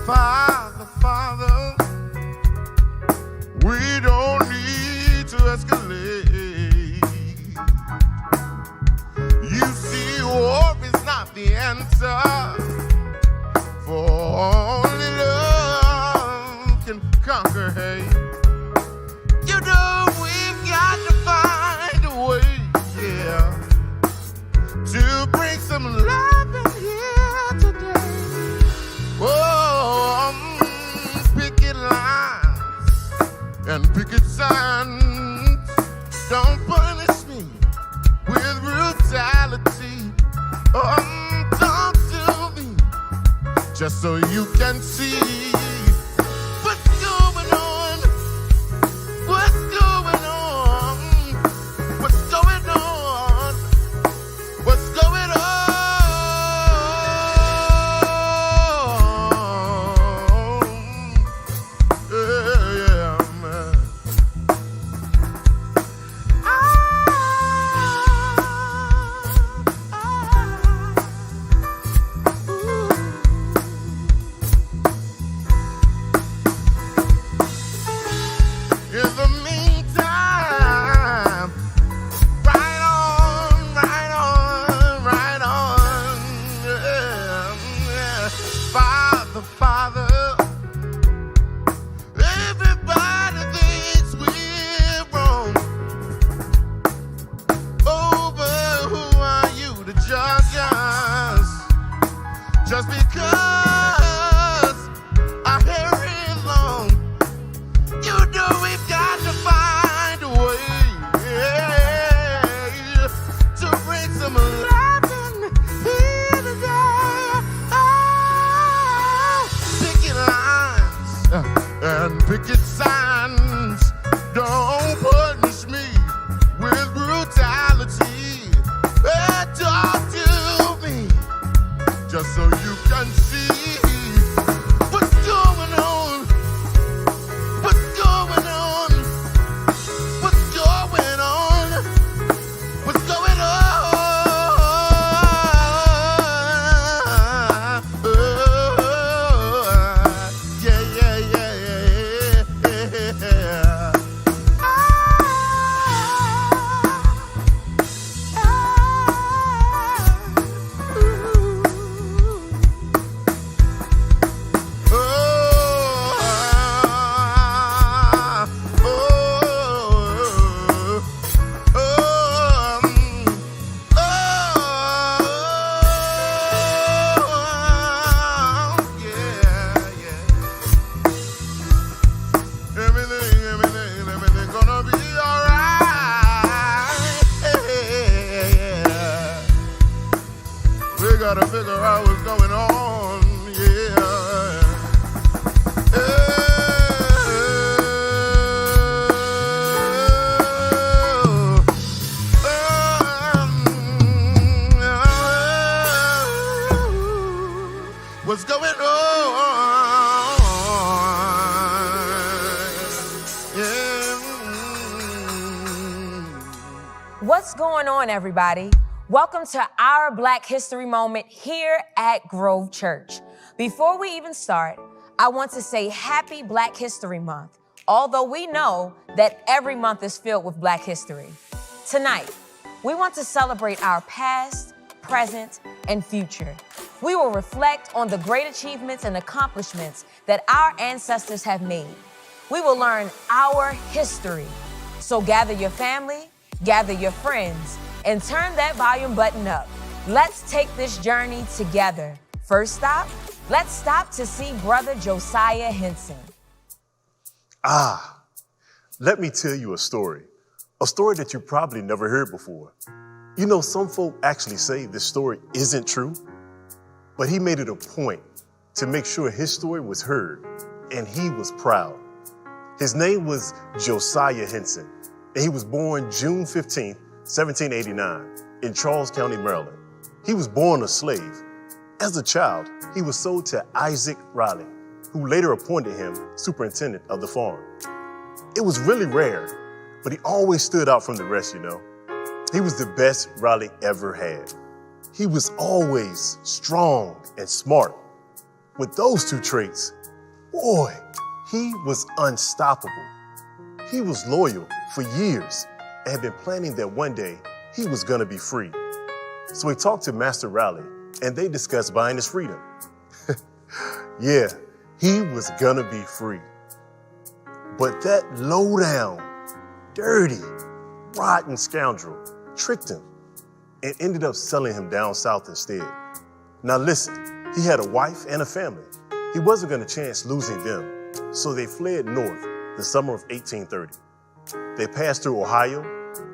Father, Father, we don't need to escalate. You see, war is not the answer, for only love can conquer hate. You know we've got to find a way, yeah, to bring some love in here today. Oh, picket lines and picket signs don't punish me with brutality. Talk to me just so you can see what's going on. What's going on? What's going on? What's going on? Just because our hair is long, you know we've got to find a way, yeah, to bring some love in here today. Oh, picket lines and picket signs don't punish me with brutality. Talk to me just so you can see what's going on. What's going on? What's going on? What's going on? Yeah, yeah, yeah, yeah, yeah. Everything gonna be alright. Yeah. We gotta figure out what's going on. Yeah. What's going on? What's going on, everybody? Welcome to our Black History Moment here at Grove Church. Before we even start, I want to say Happy Black History Month, although we know that every month is filled with Black history. Tonight, we want to celebrate our past, present, and future. We will reflect on the great achievements and accomplishments that our ancestors have made. We will learn our history. So gather your family, gather your friends, and turn that volume button up. Let's take this journey together. First stop, let's stop to see Brother Josiah Henson. Let me tell you a story that you probably never heard before. You know, some folk actually say this story isn't true, but he made it a point to make sure his story was heard, and he was proud. His name was Josiah Henson, and he was born June 15th, 1789, in Charles County, Maryland. He was born a slave. As a child, he was sold to Isaac Riley, who later appointed him superintendent of the farm. It was really rare, but he always stood out from the rest, you know. He was the best Riley ever had. He was always strong and smart. With those two traits, boy, he was unstoppable. He was loyal for years and had been planning that one day he was gonna be free. So he talked to Master Raleigh and they discussed buying his freedom. Yeah, he was gonna be free. But that low-down, dirty, rotten scoundrel tricked him and ended up selling him down south instead. Now listen, he had a wife and a family. He wasn't gonna chance losing them, so they fled north the summer of 1830. They passed through Ohio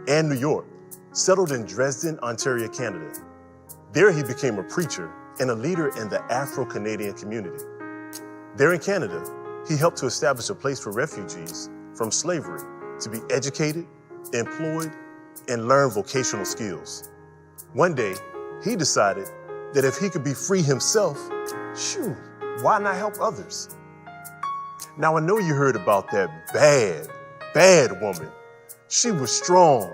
and New York, settled in Dresden, Ontario, Canada. There he became a preacher and a leader in the Afro-Canadian community. There in Canada, he helped to establish a place for refugees from slavery to be educated, employed, and learn vocational skills. One day, he decided that if he could be free himself, shoot, why not help others? Now, I know you heard about that bad woman. She was strong.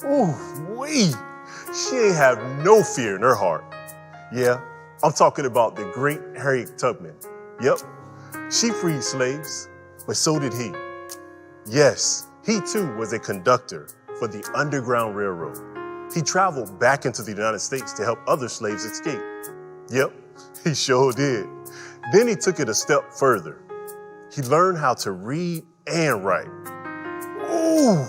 Ooh-wee. She ain't have no fear in her heart. Yeah, I'm talking about the great Harriet Tubman. Yep, she freed slaves, but so did he. Yes, he too was a conductor for the Underground Railroad. He traveled back into the United States to help other slaves escape. Yep, he sure did. Then he took it a step further. He learned how to read and write. Ooh,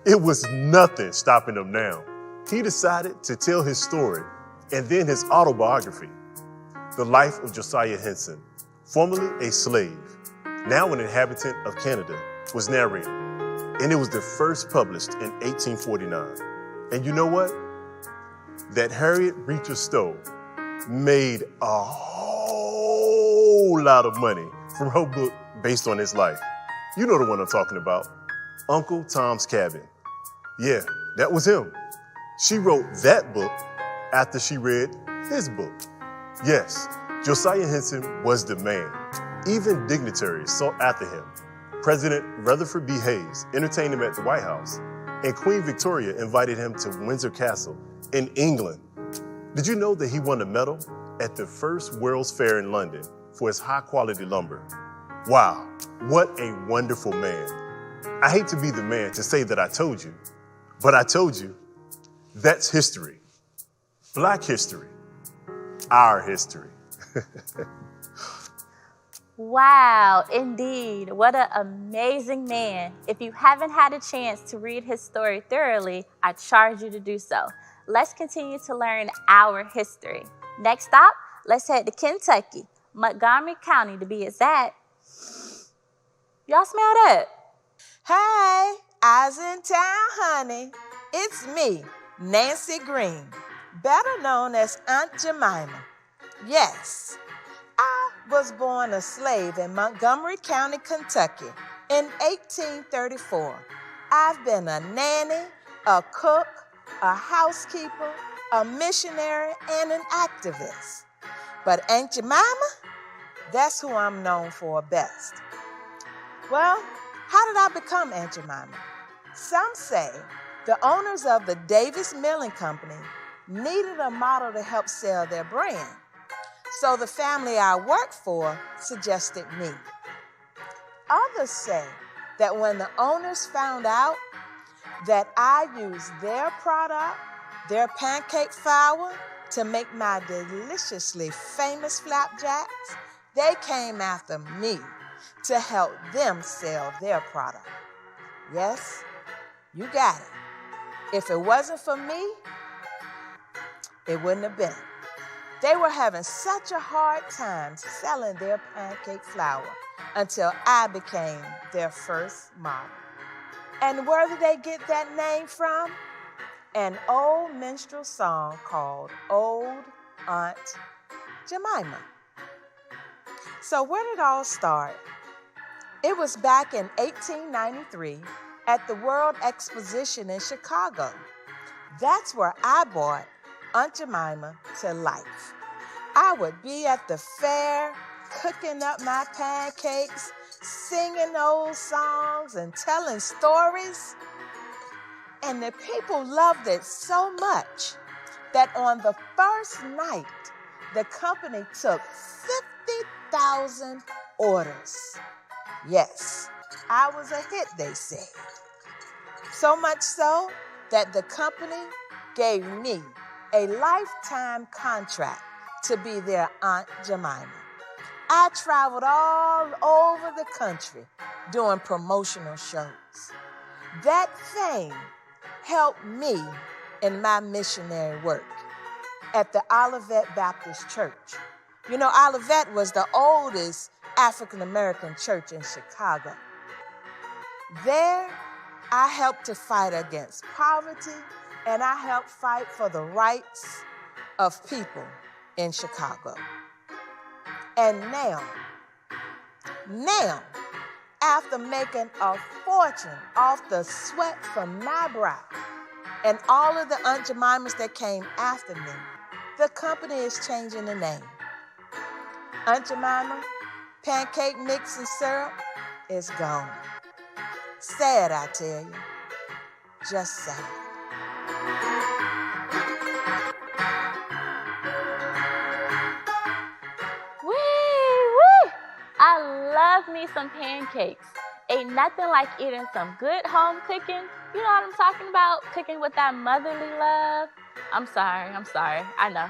it was nothing stopping him now. He decided to tell his story and then his autobiography, The Life of Josiah Henson, formerly a slave, now an inhabitant of Canada, was narrated. And it was the first published in 1849. And you know what? That Harriet Beecher Stowe made a whole lot of money from her book based on his life. You know the one I'm talking about, Uncle Tom's Cabin. Yeah, that was him. She wrote that book after she read his book. Yes, Josiah Henson was the man. Even dignitaries sought after him. President Rutherford B. Hayes entertained him at the White House, and Queen Victoria invited him to Windsor Castle in England. Did you know that he won a medal at the first World's Fair in London for his high-quality lumber? Wow, what a wonderful man. I hate to be the man to say that I told you, but I told you. That's history. Black history. Our history. Wow, indeed. What an amazing man. If you haven't had a chance to read his story thoroughly, I charge you to do so. Let's continue to learn our history. Next stop, let's head to Kentucky, Montgomery County to be exact. Y'all smell that? Hey, I's in town, honey. It's me, Nancy Green, better known as Aunt Jemima. Yes, I was born a slave in Montgomery County, Kentucky in 1834. I've been a nanny, a cook, a housekeeper, a missionary, and an activist. But Aunt Jemima, that's who I'm known for best. Well, how did I become Aunt Jemima? Some say the owners of the Davis Milling Company needed a model to help sell their brand. So the family I work for suggested me. Others say that when the owners found out that I used their product, their pancake flour, to make my deliciously famous flapjacks, they came after me to help them sell their product. Yes, you got it. If it wasn't for me, it wouldn't have been. They were having such a hard time selling their pancake flour until I became their first model. And where did they get that name from? An old minstrel song called Old Aunt Jemima. So where did it all start? It was back in 1893 at the World Exposition in Chicago. That's where I brought Aunt Jemima to life. I would be at the fair, cooking up my pancakes, singing old songs and telling stories. And the people loved it so much that on the first night, the company took 1,000 orders. Yes, I was a hit, they said. So much so that the company gave me a lifetime contract to be their Aunt Jemima. I traveled all over the country doing promotional shows. That fame helped me in my missionary work at the Olivet Baptist Church. You know, Olivet was the oldest African American church in Chicago. There, I helped to fight against poverty, and I helped fight for the rights of people in Chicago. And now, after making a fortune off the sweat from my brow and all of the Aunt Jemimas that came after me, the company is changing the name. Aunt Jemima pancake mix and syrup is gone. Sad, I tell you. Just sad. Wee! I love me some pancakes. Ain't nothing like eating some good home cooking. You know what I'm talking about? Cooking with that motherly love. I'm sorry. I know.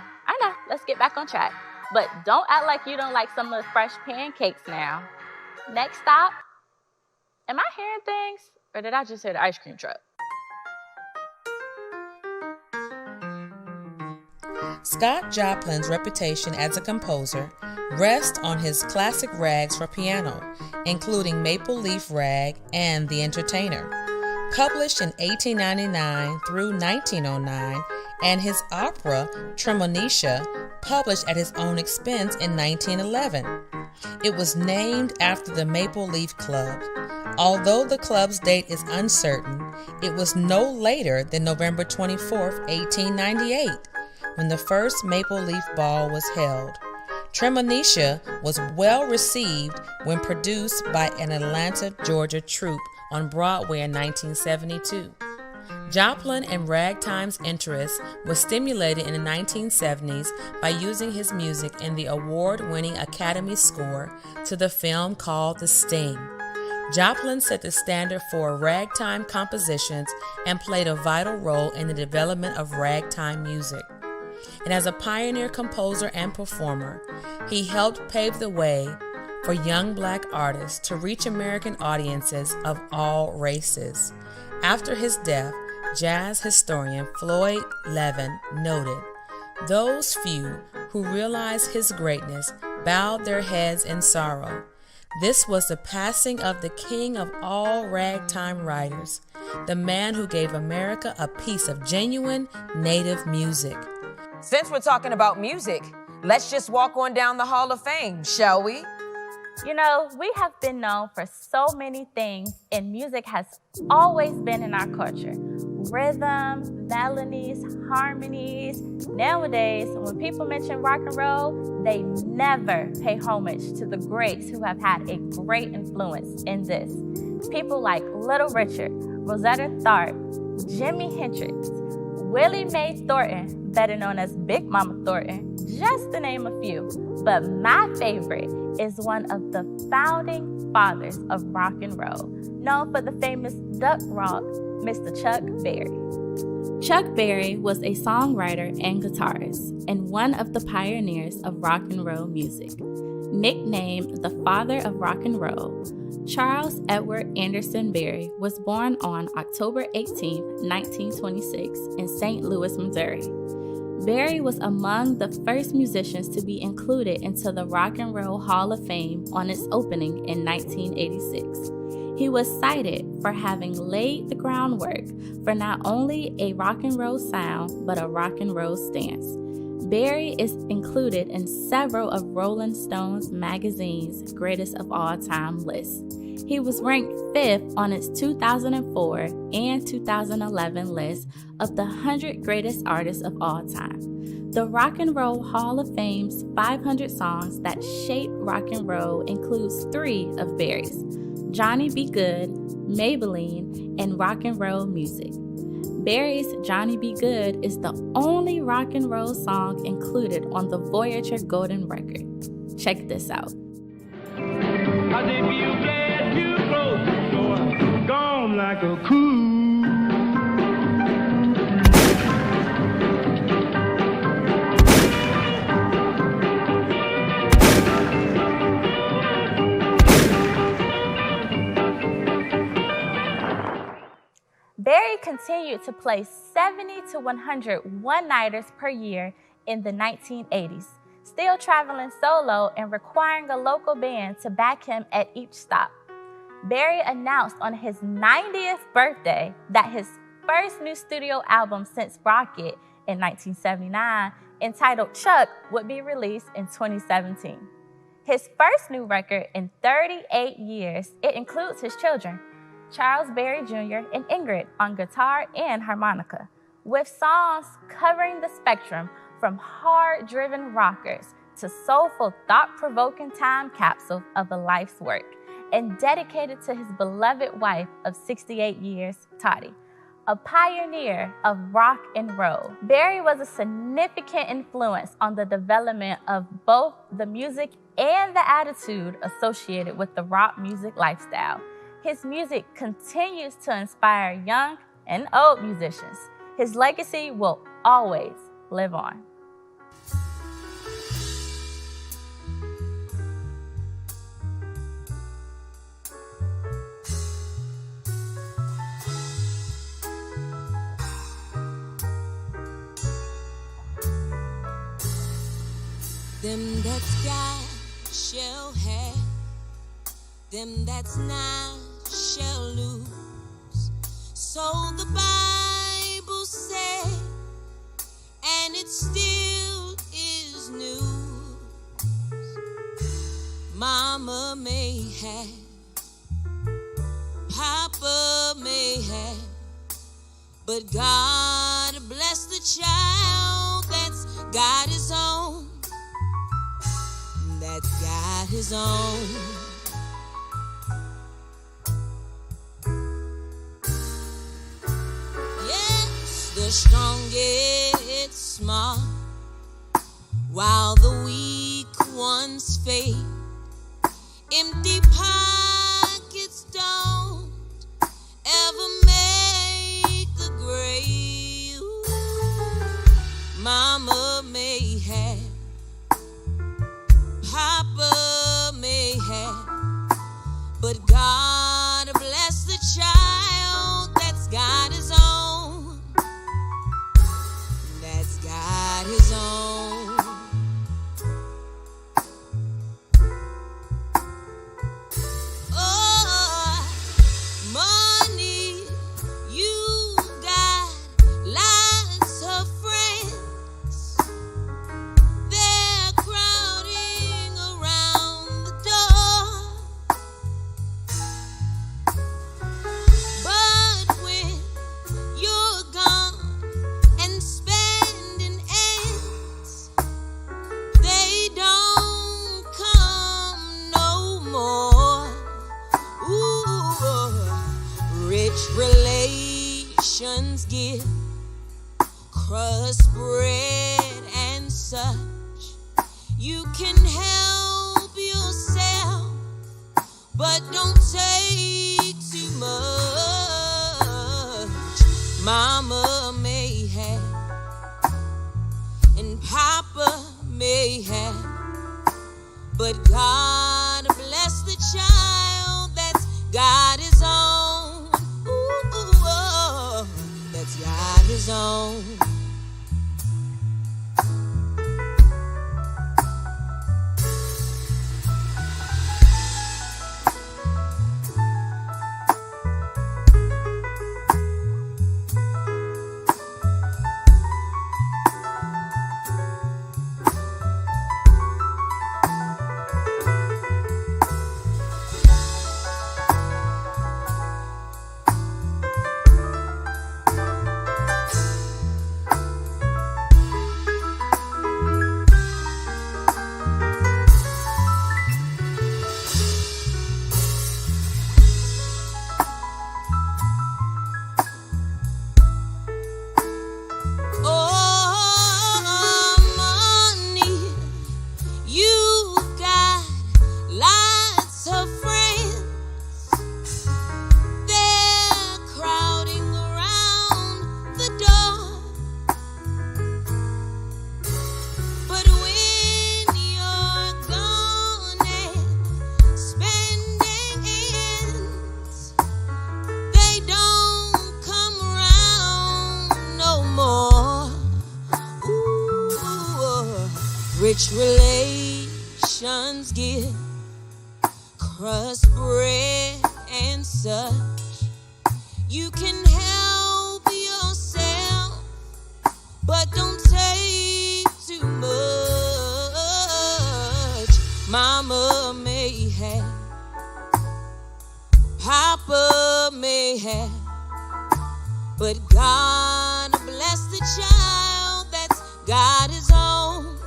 Let's get back on track. But don't act like you don't like some of the fresh pancakes now. Next stop. Am I hearing things? Or did I just hear the ice cream truck? Scott Joplin's reputation as a composer rests on his classic rags for piano, including Maple Leaf Rag and The Entertainer, published in 1899 through 1909, and his opera Tremonisha, published at his own expense in 1911. It was named after the Maple Leaf Club. Although the club's date is uncertain, it was no later than November 24, 1898, when the first Maple Leaf Ball was held. Tremonisha was well received when produced by an Atlanta, Georgia troupe on Broadway in 1972. Joplin and Ragtime's interest was stimulated in the 1970s by using his music in the award-winning Academy score to the film called The Sting. Joplin set the standard for ragtime compositions and played a vital role in the development of ragtime music. And as a pioneer composer and performer, he helped pave the way for young Black artists to reach American audiences of all races. After his death, jazz historian Floyd Levin noted, "Those few who realized his greatness bowed their heads in sorrow. This was the passing of the king of all ragtime writers, the man who gave America a piece of genuine native music." Since we're talking about music, let's just walk on down the Hall of Fame, shall we? You know, we have been known for so many things, and music has always been in our culture. Rhythm, melodies, harmonies. Nowadays, when people mention rock and roll, they never pay homage to the greats who have had a great influence in this. People like Little Richard, Rosetta Tharpe, Jimi Hendrix, Willie Mae Thornton, better known as Big Mama Thornton, just to name a few. But my favorite is one of the founding fathers of rock and roll, known for the famous duck rock, Mr. Chuck Berry. Chuck Berry was a songwriter and guitarist, and one of the pioneers of rock and roll music. Nicknamed the father of rock and roll, Charles Edward Anderson Berry was born on October 18, 1926 in St. Louis, Missouri. Berry was among the first musicians to be included into the Rock and Roll Hall of Fame on its opening in 1986. He was cited for having laid the groundwork for not only a rock and roll sound, but a rock and roll stance. Berry is included in several of Rolling Stone's magazine's greatest of all time lists. He was ranked 5th on its 2004 and 2011 list of the 100 greatest artists of all time. The Rock and Roll Hall of Fame's 500 songs that shaped rock and roll includes 3 of Berry's: Johnny B. Good, Maybelline, and Rock and Roll Music. Berry's Johnny B. Good is the only rock and roll song included on the Voyager Golden Record. Check this out. As if you played too close to the door, gone like a cool. Barry continued to play 70 to 100 one-nighters per year in the 1980s, still traveling solo and requiring a local band to back him at each stop. Barry announced on his 90th birthday that his first new studio album since Rocket in 1979, entitled Chuck, would be released in 2017. His first new record in 38 years, it includes his children, Charles Berry Jr. and Ingrid on guitar and harmonica, with songs covering the spectrum from hard-driven rockers to soulful, thought-provoking time capsule of a life's work, and dedicated to his beloved wife of 68 years, Toddy, a pioneer of rock and roll. Barry was a significant influence on the development of both the music and the attitude associated with the rock music lifestyle. His music continues to inspire young and old musicians. His legacy will always live on. Them that's got shall have, them that's not shall lose. So the Bible said, and it still is news. Mama may have, Papa may have, but God bless the child that's got his own. That's got his own. Yes, the strong get smart, while the weak ones fade. Empty pockets don't ever make the grave. Mama may have, Papa may have, but God bless the child that's got his own. That's got his own. Oh, money, you got lots of friends. They're crowding around the door. But when you're gone and spending ends, they don't come no more. Ooh, rich relations give crust bread and such. You can help yourself, but don't take too much. Mama may have, and Papa may have, but God bless the child that's got his own. Ooh, oh, that's got his own. rich relations give crust, bread, and such. You can help yourself, but don't take too much. Mama may have, Papa may have, but God bless the child that's got his own.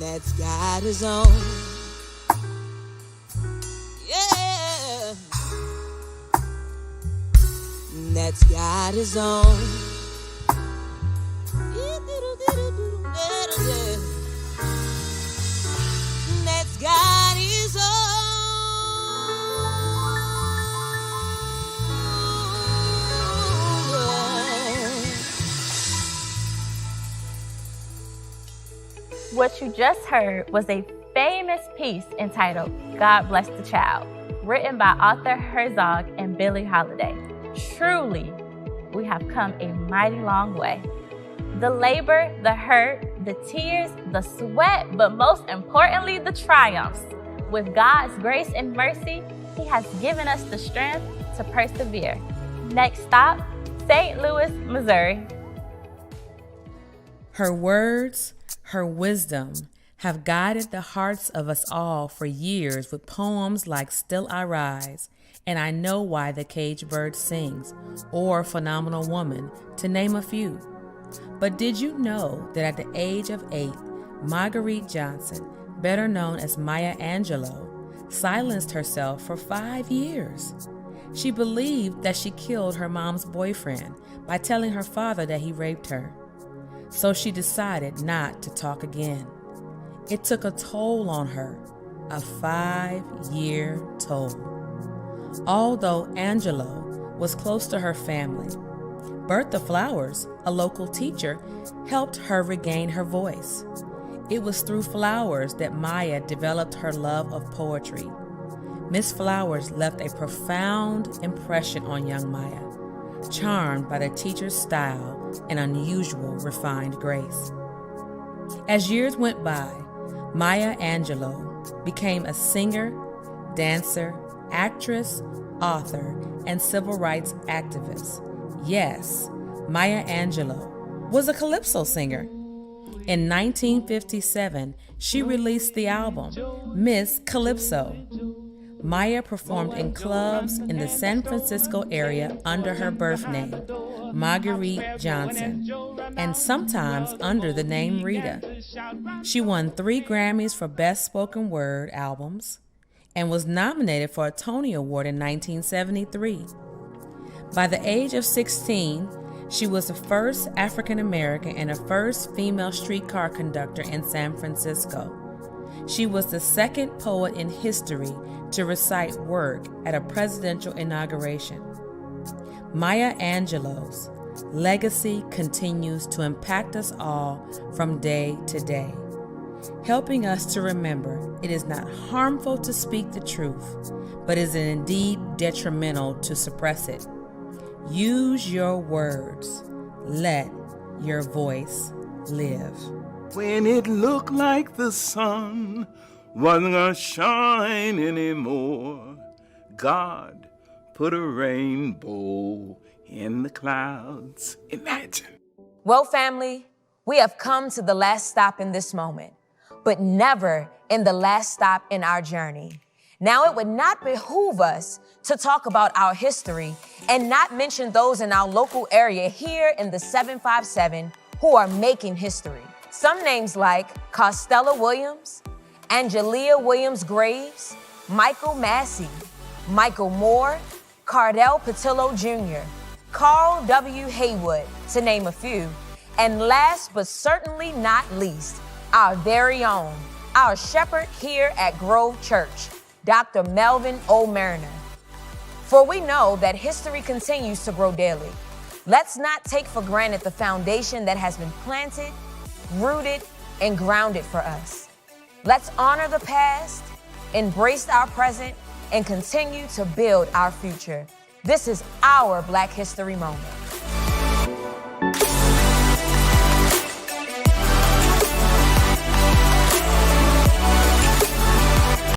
That's got his own. Yeah. That's got his own. That's got his own. What you just heard was a famous piece entitled God Bless the Child, written by author Herzog and Billie Holiday. Truly, we have come a mighty long way. The labor, the hurt, the tears, the sweat, but most importantly, the triumphs. With God's grace and mercy, He has given us the strength to persevere. Next stop, St. Louis, Missouri. Her words, her wisdom have guided the hearts of us all for years with poems like Still I Rise and I Know Why the Caged Bird Sings, or Phenomenal Woman, to name a few. But did you know that at the age of 8, Marguerite Johnson, better known as Maya Angelou, silenced herself for 5 years? She believed that she killed her mom's boyfriend by telling her father that he raped her. So she decided not to talk again. It took a toll on her, a 5-year toll. Although Angelou was close to her family, Bertha Flowers, a local teacher, helped her regain her voice. It was through Flowers that Maya developed her love of poetry. Miss Flowers left a profound impression on young Maya, charmed by the teacher's style and unusual refined grace. As years went by, Maya Angelou became a singer, dancer, actress, author, and civil rights activist. Yes, Maya Angelou was a calypso singer. In 1957, she released the album Miss Calypso. Maya performed in clubs in the San Francisco area under her birth name, Marguerite Johnson, and sometimes under the name Rita. She won 3 Grammys for Best Spoken Word albums and was nominated for a Tony Award in 1973. By the age of 16, she was the first African American and the first female streetcar conductor in San Francisco. She was the second poet in history to recite work at a presidential inauguration. Maya Angelou's legacy continues to impact us all from day to day, helping us to remember it is not harmful to speak the truth, but is indeed detrimental to suppress it. Use your words. Let your voice live. When it looked like the sun wasn't gonna shine anymore, God put a rainbow in the clouds. Imagine. Well, family, we have come to the last stop in this moment, but never in the last stop in our journey. Now, it would not behoove us to talk about our history and not mention those in our local area here in the 757 who are making history. Some names like Costella Williams, Angelia Williams-Graves, Michael Massey, Michael Moore, Cardell Patillo Jr., Carl W. Haywood, to name a few. And last but certainly not least, our very own, our shepherd here at Grove Church, Dr. Melvin O. Mariner. For we know that history continues to grow daily. Let's not take for granted the foundation that has been planted, rooted, and grounded for us. Let's honor the past, embrace our present, and continue to build our future. This is our Black History Moment.